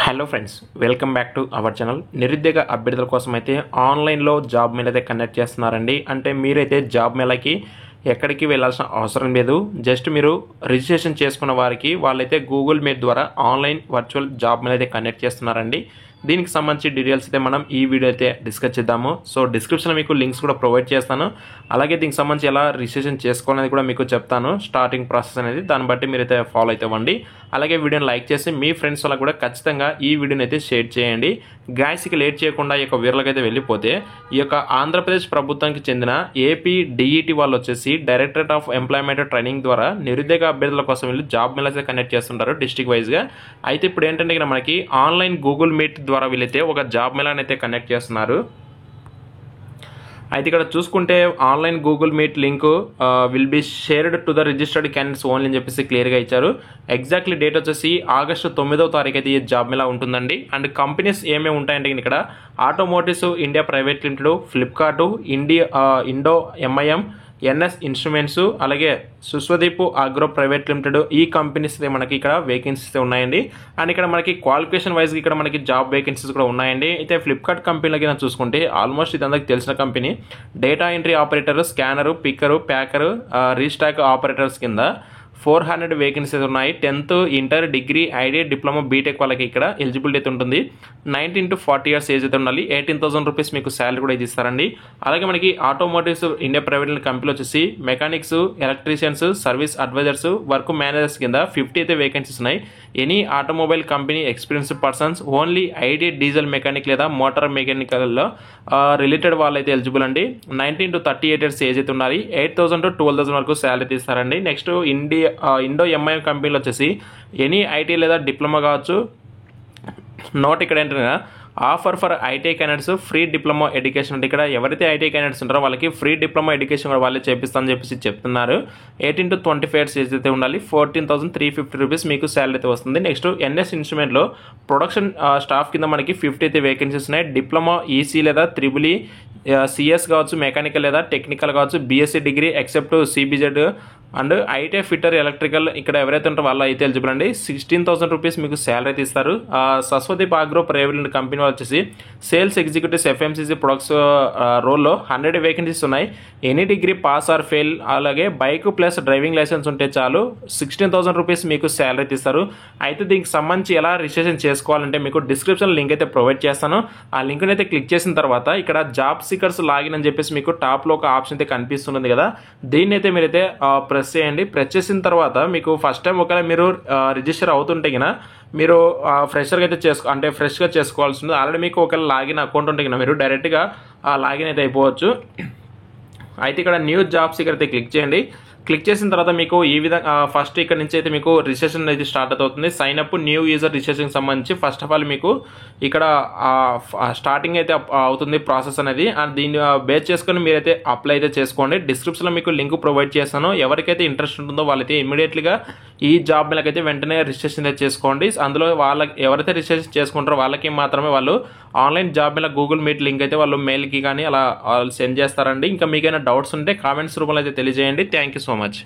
Hello friends, welcome back to our channel. నిరుద్యోగ అభ్యర్థుల కోసం అయితే ఆన్లైన్లో జాబ్ మేళ అయితే కండక్ట్ చేస్తున్నారండి. అంటే మీరైతే జాబ్ మేళకి ఎక్కడికి వెళ్ళాల్సిన అవసరం లేదు. జస్ట్ మీరు రిజిస్ట్రేషన్ చేసుకున్న వారికి వాళ్ళైతే గూగుల్ మీట్ ద్వారా ఆన్లైన్ వర్చువల్ జాబ్ మేళ అయితే కండక్ట్ చేస్తున్నారండి. దీనికి సంబంధించి డీటెయిల్స్ అయితే మనం ఈ వీడియో అయితే డిస్కస్ చేద్దాము. సో డిస్క్రిప్షన్లో మీకు లింక్స్ కూడా ప్రొవైడ్ చేస్తాను. అలాగే దీనికి సంబంధించి ఎలా రిజిస్ట్రేషన్ చేసుకోవాలనేది కూడా మీకు చెప్తాను. స్టార్టింగ్ ప్రాసెస్ అనేది దాన్ని బట్టి మీరైతే ఫాలో అయితే అవ్వండి. అలాగే వీడియోని లైక్ చేసి మీ ఫ్రెండ్స్ వాళ్ళకి కూడా ఖచ్చితంగా ఈ వీడియోని అయితే షేర్ చేయండి. గాయస్కి లేట్ చేయకుండా ఈ యొక్క వీర్లకైతే వెళ్ళిపోతే ఈ యొక్క ఆంధ్రప్రదేశ్ ప్రభుత్వానికి చెందిన ఏపీ డిఈటి వాళ్ళు వచ్చేసి డైరెక్టరేట్ ఆఫ్ ఎంప్లాయ్మెంట్ ట్రైనింగ్ ద్వారా నిరుద్యోగ అభ్యర్థుల కోసం వెళ్ళి జాబ్ మేళ అయితే కండక్ట్ చేస్తుంటారు డిస్ట్రిక్ట్ వైజ్గా. అయితే ఇప్పుడు ఏంటంటే ఇక్కడ మనకి ఆన్లైన్ గూగుల్ మీట్ ద్వారా వీళ్ళైతే ఒక జాబ్ మేళాని అయితే కండక్ట్ చేస్తున్నారు. అయితే ఇక్కడ చూసుకుంటే online Google meet link will be shared to the registered candidates only అని చెప్పేసి క్లియర్గా ఇచ్చారు. ఎగ్జాక్ట్లీ డేట్ వచ్చేసి ఆగస్టు 9వ తారీఖు అయితే ఈ జాబ్ మేళా ఉంటుందండి. అండ్ కంపెనీస్ ఏమేమి ఉంటాయంటే ఇక్కడ automotives India private limited, Flipkart, Indo MIM, NS instruments, అలాగే సుస్వదీప్ ఆగ్రో ప్రైవేట్ లిమిటెడ్, ఈ కంపెనీస్ మనకి ఇక్కడ వేకెన్సీస్ ఉన్నాయండి. అండ్ ఇక్కడ మనకి క్వాలిఫికేషన్ వైజ్ ఇక్కడ మనకి జాబ్ వేకెన్సీస్ కూడా ఉన్నాయండి. అయితే ఫ్లిప్కార్ట్ కంపెనీలకి చూసుకుంటే ఆల్మోస్ట్ ఇది అందరికి తెలిసిన company. Data entry operator, scanner, picker, packer, restock operators కింద 400 వేకెన్సీస్ ఉన్నాయి. 10th ఇంటర్, డిగ్రీ, ఐడియా, డిప్లొమా, బీటెక్ వాళ్ళకి ఇక్కడ ఎలిజిబిలిటీ అయితే ఉంటుంది. 19 to 40 years ఏజ్ అయితే ఉండాలి. 18,000 రూపీస్ మీకు శాలరీ కూడా ఇది ఇస్తారండి. అలాగే మనకి ఆటోమోటివ్స్ ఇండియా ప్రైవేట్ కంపెనీలు వచ్చేసి mechanics, electricians, service advisers, work managers కింద 50 అయితే వేకెన్సీస్ ఉన్నాయి. Any automobile company experienced persons, only idea diesel mechanic లేదా మోటార్ మెకానికల్లో రిలేటెడ్ వాళ్ళు అయితే ఎలిజిబుల్ అండి. 19 to 38 years ఏజ్ అయితే ఉండాలి. 8,000 to 12,000 వరకు శాలరీ తీస్తారండి. నెక్స్ట్ ఇండో ఎంఐఎం కంపెనీలో వచ్చేసి ఎనీ ఐటీ లేదా డిప్లొమా కావచ్చు. నోట్ ఇక్కడ ఏంటంటే offer for IT candidates free diploma education అంటే ఇక్కడ ఎవరైతే ఐటీ క్యాండిడేట్స్ ఉంటారో వాళ్ళకి ఫ్రీ డిప్లొమా ఎడ్యుకేషన్ కూడా వాళ్ళే చేపిస్తామని చెప్పేసి చెప్తున్నారు. 18 to 25 years ఏజ్ అయితే ఉండాలి. 14,350 రూపీస్ మీకు శాలరీ అయితే వస్తుంది. నెక్స్ట్ ఎన్ఎస్ ఇన్స్ట్రుమెంట్లో ప్రొడక్షన్ స్టాఫ్ కింద మనకి 50 అయితే వేకెన్సీస్ ఉన్నాయి. డిప్లొమా ఈసీ లేదా త్రిబుల్ సిఎస్ కావచ్చు, మెకానికల్ లేదా టెక్నికల్ కావచ్చు, BSc degree except CBZ and IT fitter, electrical ఇక్కడ ఎవరైతే ఉంటారో వాళ్ళు అయితే ఎలిజిబుల్ అండి. 16,000 రూపీస్ మీకు శాలరీ అయితే ఇస్తారు. సస్వదీప్ ఆగ్రో ప్రైవేట్ కంపెనీ వచ్చేసి సేల్స్ ఎగ్జిక్యూటివ్స్ ఎఫ్ఎంసీసీ ప్రొడక్ట్స్ రోల్లో 100 వేకెన్సీస్ ఉన్నాయి. Any degree pass or fail, అలాగే బైక్ ప్లస్ డ్రైవింగ్ లైసెన్స్ ఉంటే చాలు. 16,000 రూపీస్ మీకు శాలరీ ఇస్తారు. అయితే దీనికి సంబంధించి ఎలా రిజిస్ట్రేషన్ చేసుకోవాలంటే మీకు డిస్క్రిప్షన్ లింక్ అయితే ప్రొవైడ్ చేస్తాను. ఆ లింక్ని అయితే క్లిక్ చేసిన తర్వాత ఇక్కడ జాబ్ సీకర్స్ లాగిన్ అని చెప్పేసి మీకు టాప్లో ఒక ఆప్షన్ అయితే కనిపిస్తుంది కదా, దీన్ని అయితే మీరైతే ప్రెస్ చేయండి. ప్రెస్ చేసిన తర్వాత మీకు ఫస్ట్ టైం ఒకవేళ మీరు రిజిస్టర్ అవుతుంటే కినా మీరు ఫ్రెషర్గా అయితే అంటే ఫ్రెష్గా చేసుకోవాల్సి ఉంది. ఆల్రెడీ మీకు ఒకవేళ లాగిన్ అకౌంట్ ఉంటే కినా మీరు డైరెక్ట్గా లాగిన్ అయితే అయిపోవచ్చు. అయితే ఇక్కడ న్యూ జాబ్ సీకర్ అయితే క్లిక్ చేయండి. క్లిక్ చేసిన తర్వాత మీకు ఈ విధంగా ఫస్ట్ ఇక్కడ నుంచి అయితే మీకు రిజిస్ట్రేషన్ అయితే స్టార్ట్ అవుతుంది. Sign up new user registration సంబంధించి ఫస్ట్ ఆఫ్ ఆల్ మీకు ఇక్కడ స్టార్టింగ్ అయితే అవుతుంది ప్రాసెస్ అనేది. అండ్ దీన్ని బేస్ చేసుకొని మీరైతే అప్లై అయితే చేసుకోండి. డిస్క్రిప్షన్లో మీకు లింక్ ప్రొవైడ్ చేస్తాను. ఎవరికైతే ఇంట్రెస్ట్ ఉంటుందో వాళ్ళైతే ఇమీడియట్లీగా ఈ జాబ్ మేళకైతే వెంటనే రిజిస్ట్రేషన్ అయితే చేసుకోండి. అందులో వాళ్ళకి ఎవరైతే రిజిస్ట్రేషన్ చేసుకుంటారో వాళ్ళకి మాత్రమే వాళ్ళు online job Mela Google meet link అయితే వాళ్ళు మెయిల్కి కానీ అలా సెండ్ చేస్తారండి. ఇంకా మీకైనా డౌట్స్ ఉంటే కామెంట్స్ రూపంలో అయితే తెలియజేయండి. Thank you so much.